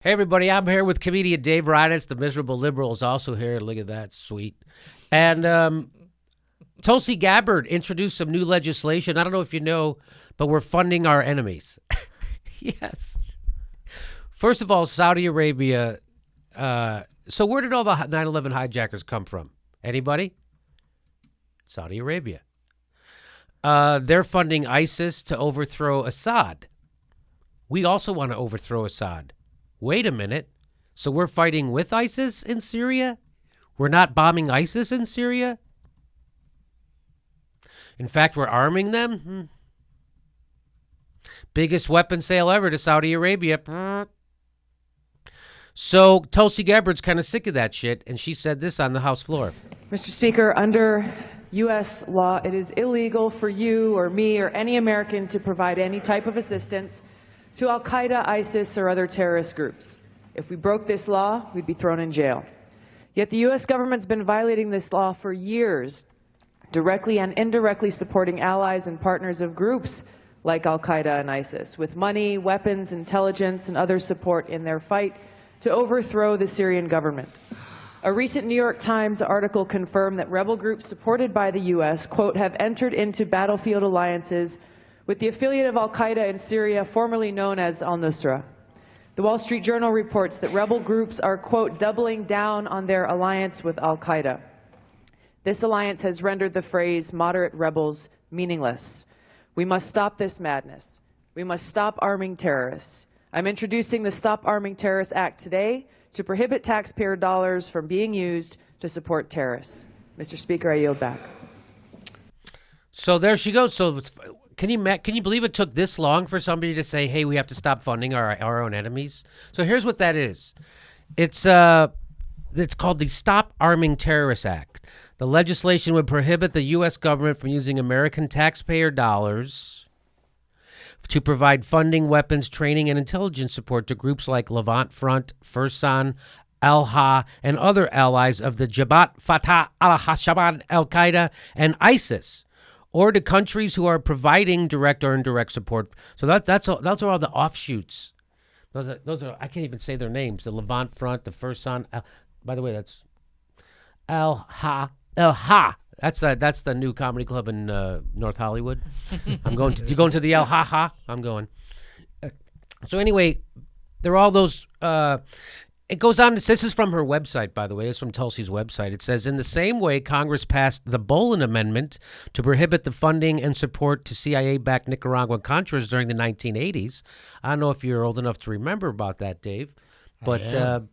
Hey, everybody, I'm here with comedian Dave Reinitz. The miserable liberal is also here. Look at that. Sweet. And Tulsi Gabbard introduced some new legislation. I don't know if you know, but we're funding our enemies. Yes. First of all, Saudi Arabia. So where did all the 9/11 hijackers come from? Anybody? Saudi Arabia. They're funding ISIS to overthrow Assad. We also want to overthrow Assad. Wait a minute. So we're fighting with ISIS in Syria? We're not bombing ISIS in Syria? In fact, we're arming them? Biggest weapon sale ever to Saudi Arabia. So Tulsi Gabbard's kind of sick of that shit, and she said this on the House floor. Mr. Speaker, under U.S. law, it is illegal for you or me or any American to provide any type of assistance to al-qaeda, ISIS, or other terrorist groups. If we broke this law, we'd be thrown in jail. Yet the U.S. government's been violating this law for years, directly and indirectly supporting allies and partners of groups like al-qaeda and ISIS, with money, weapons, intelligence, and other support in their fight to overthrow the Syrian government. A recent New York Times article confirmed that rebel groups supported by the U.S., quote, have entered into battlefield alliances with the affiliate of al-Qaeda in Syria, formerly known as al-Nusra. The Wall Street Journal reports that rebel groups are, quote, doubling down on their alliance with al-Qaeda. This alliance has rendered the phrase moderate rebels meaningless. We must stop this madness. We must stop arming terrorists. I'm introducing the Stop Arming Terrorists Act today to prohibit taxpayer dollars from being used to support terrorists. Mr. Speaker, I yield back. So there she goes. So can you believe it took this long for somebody to say, hey, we have to stop funding our own enemies? So here's what that is. It's called the Stop Arming Terrorists Act. The legislation would prohibit the U.S. government from using American taxpayer dollars to provide funding, weapons, training, and intelligence support to groups like Levant Front, Fursan, Al-Ha, and other allies of the Jabhat, Fatah, al-Shabaab, al-Qaeda, and ISIS, or to countries who are providing direct or indirect support. So those are all the offshoots. Those are I can't even say their names. The Levant Front, the Fursan. By the way, that's Al-Ha. That's the new comedy club in North Hollywood. You're going to the Al-Ha. I'm going. So anyway, there are all those. It goes on. This is from her website, by the way. It's from Tulsi's website. It says, in the same way, Congress passed the Bolbolian Amendment to prohibit the funding and support to CIA-backed Nicaraguan Contras during the 1980s. I don't know if you're old enough to remember about that, Dave, but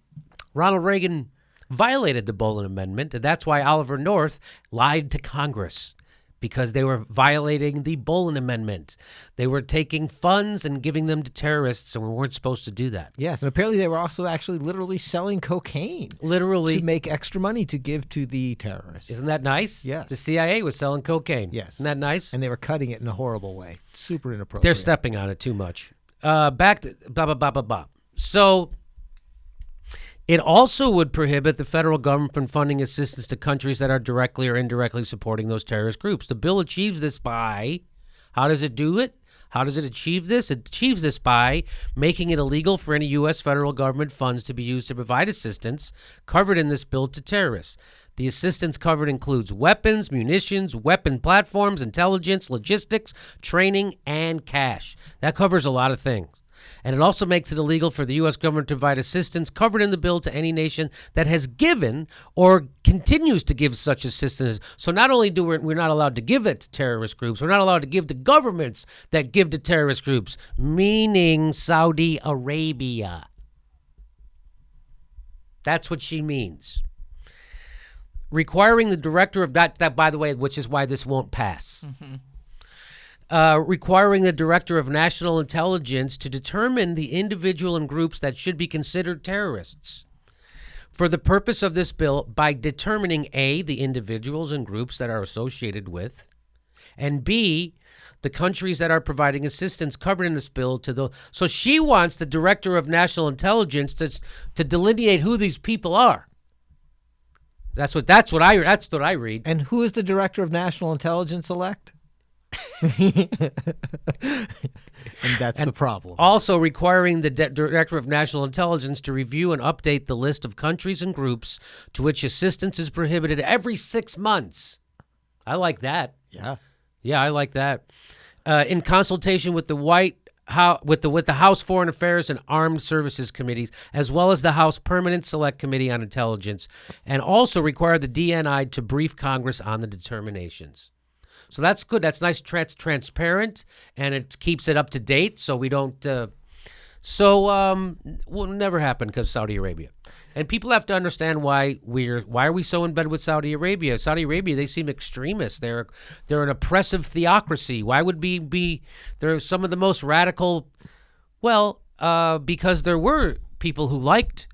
Ronald Reagan violated the Bolbolian Amendment, and that's why Oliver North lied to Congress, because they were violating the Bolbolian Amendment. They were taking funds and giving them to terrorists, and we weren't supposed to do that. Yes, and apparently they were also actually literally selling cocaine. Literally. To make extra money to give to the terrorists. Isn't that nice? Yes. The CIA was selling cocaine. Yes. Isn't that nice? And they were cutting it in a horrible way. Super inappropriate. They're stepping on it too much. Back to blah, blah, blah, blah, blah. So it also would prohibit the federal government from funding assistance to countries that are directly or indirectly supporting those terrorist groups. The bill achieves this by, how does it do it? How does it achieve this? It achieves this by making it illegal for any U.S. federal government funds to be used to provide assistance covered in this bill to terrorists. The assistance covered includes weapons, munitions, weapon platforms, intelligence, logistics, training, and cash. That covers a lot of things. And it also makes it illegal for the U.S. government to provide assistance covered in the bill to any nation that has given or continues to give such assistance. So not only we're not allowed to give it to terrorist groups, we're not allowed to give to governments that give to terrorist groups, meaning Saudi Arabia. That's what she means. Requiring the director of that by the way, which is why this won't pass. Requiring the Director of National Intelligence to determine the individual and groups that should be considered terrorists for the purpose of this bill by determining A, the individuals and groups that are associated with, and B, the countries that are providing assistance covered in this bill to the. So she wants the Director of National Intelligence to delineate who these people are. That's what I read. And who is the Director of National Intelligence elect? And that's the problem. Also requiring the Director of National Intelligence to review and update the list of countries and groups to which assistance is prohibited every 6 months. I like that. Yeah. Yeah, I like that. In consultation with the House Foreign Affairs and Armed Services Committees, as well as the House Permanent Select Committee on Intelligence, and also require the DNI to brief Congress on the determinations. So that's good. That's nice, transparent, and it keeps it up to date. So we don't. Will never happen because Saudi Arabia, and people have to understand why are we so in bed with Saudi Arabia? Saudi Arabia, they seem extremists. They're an oppressive theocracy. Why would we be? They're some of the most radical. Well, because there were people who liked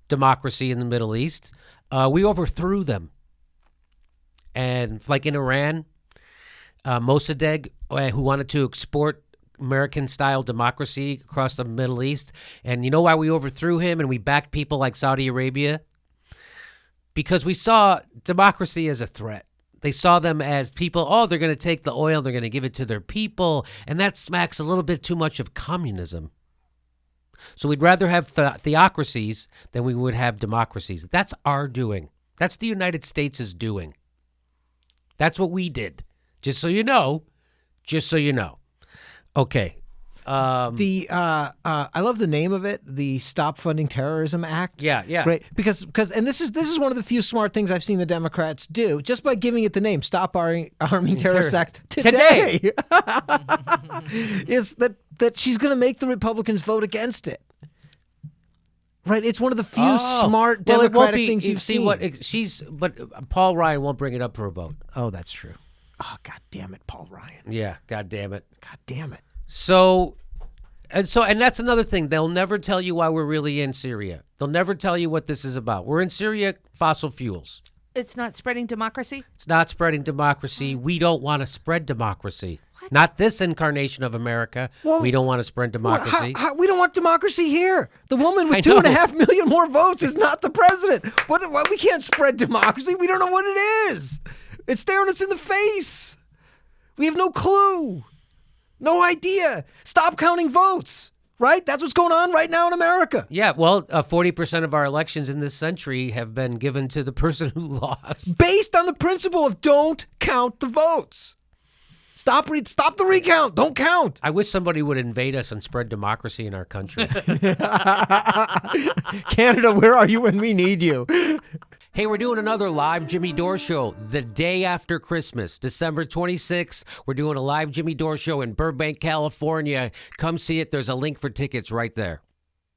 democracy in the Middle East. We overthrew them, and like in Iran. Mossadegh, who wanted to export American-style democracy across the Middle East. And you know why we overthrew him and we backed people like Saudi Arabia? Because we saw democracy as a threat. They saw them as people, they're going to take the oil, they're going to give it to their people. And that smacks a little bit too much of communism. So we'd rather have theocracies than we would have democracies. That's our doing. That's the United States' doing. That's what we did. Just so you know. Okay. I love the name of it, the Stop Funding Terrorism Act. Yeah. Right, because and this is one of the few smart things I've seen the Democrats do, just by giving it the name Stop Arming Terrorists Act today. Is that she's going to make the Republicans vote against it. Right, it's one of the few smart Democratic things you've seen. But Paul Ryan won't bring it up for a vote. Oh, that's true. Oh, God damn it, Paul Ryan. Yeah, God damn it. So, and that's another thing. They'll never tell you why we're really in Syria. They'll never tell you what this is about. We're in Syria, fossil fuels. It's not spreading democracy? It's not spreading democracy. We don't want to spread democracy. What? Not this incarnation of America. Well, we don't want to spread democracy. We don't want democracy here. The woman with 2.5 million more votes is not the president. We can't spread democracy. We don't know what it is. It's staring us in the face. We have no clue. No idea. Stop counting votes. Right? That's what's going on right now in America. Yeah, well, 40% of our elections in this century have been given to the person who lost. Based on the principle of don't count the votes. Stop the recount. Don't count. I wish somebody would invade us and spread democracy in our country. Canada, where are you when we need you? Hey, we're doing another live Jimmy Dore show the day after Christmas, December 26th. We're doing a live Jimmy Dore show in Burbank, California. Come see it. There's a link for tickets right there.